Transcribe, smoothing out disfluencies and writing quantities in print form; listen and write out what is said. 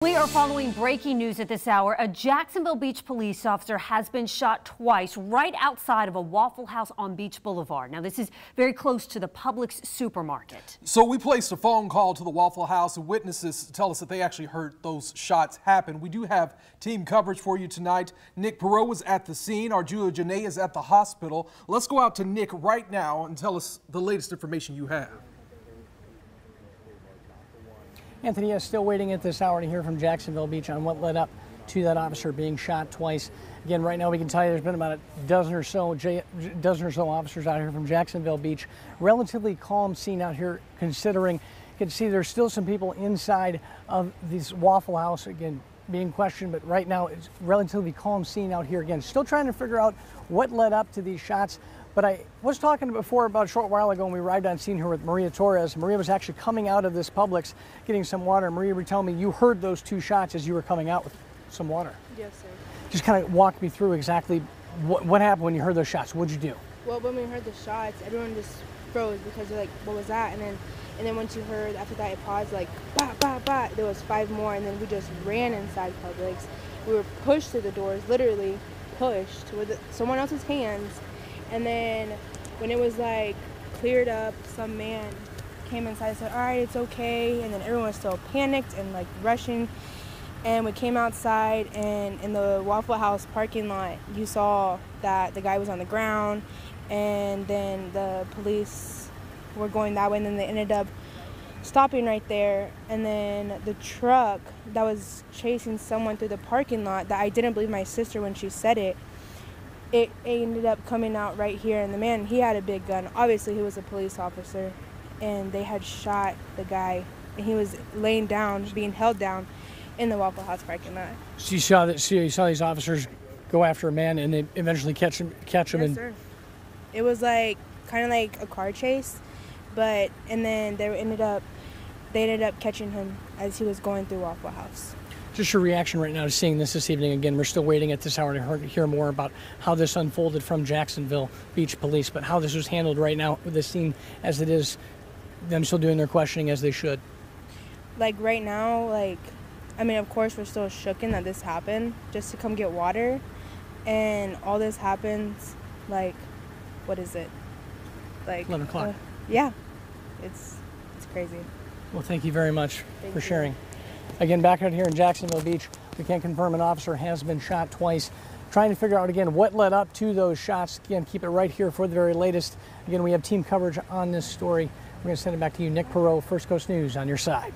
We are following breaking news at this hour. A Jacksonville Beach police officer has been shot twice right outside of a Waffle House on Beach Boulevard. Now, this is very close to the Publix supermarket. So we placed a phone call to the Waffle House, and witnesses tell us that they actually heard those shots happen. We do have team coverage for you tonight. Nick Perot was at the scene. Our Julia Janae is at the hospital. Let's go out to Nick right now and tell us the latest information you have. Anthony is still waiting at this hour to hear from Jacksonville Beach on what led up to that officer being shot twice. Again, right now we can tell you there's been about a dozen or so officers out here from Jacksonville Beach. Relatively calm scene out here, considering you can see there's still some people inside of this Waffle House, again, being questioned, but right now it's relatively calm scene out here. Again, still trying to figure out what led up to these shots. But I was talking before about a short while ago when we arrived on scene here with Maria Torres. Maria was actually coming out of this Publix getting some water. Maria, were telling me you heard those two shots as you were coming out with some water. Yes, sir. Just kind of walk me through exactly what happened when you heard those shots. What'd you do? Well, when we heard the shots, everyone just froze because they're like, what was that? And then once you heard, after that it paused, like, bah, bah, bah. There was 5 more, and then we just ran inside Publix. We were pushed to the doors, literally pushed with someone else's hands. And then when it was like cleared up, some man came inside and said, all right, it's okay. And then everyone was still panicked and like rushing. And we came outside, and in the Waffle House parking lot, you saw that the guy was on the ground, and then the police were going that way, and then they ended up stopping right there. And then the truck that was chasing someone through the parking lot, that I didn't believe my sister when she said it, it ended up coming out right here, and the man, he had a big gun. Obviously, he was a police officer, and they had shot the guy, and he was laying down, being held down in the Waffle House parking lot. So you saw these officers go after a man, and they eventually catch him. Yes, sir. It was like kind of like a car chase, and then they ended up catching him as he was going through Waffle House. Just your reaction right now to seeing this evening. Again, we're still waiting at this hour to hear more about how this unfolded from Jacksonville Beach Police, but how this was handled right now with the scene as it is, them still doing their questioning as they should. Like right now, I mean, of course, we're still shooken that this happened, just to come get water, and all this happens, like, what is it? Like 11 o'clock. Yeah, it's crazy. Well, thank you very much for sharing. You. Again, back out here in Jacksonville Beach, we can confirm an officer has been shot twice. Trying to figure out, again, what led up to those shots. Again, keep it right here for the very latest. Again, we have team coverage on this story. We're going to send it back to you, Nick Perot, First Coast News, on your side.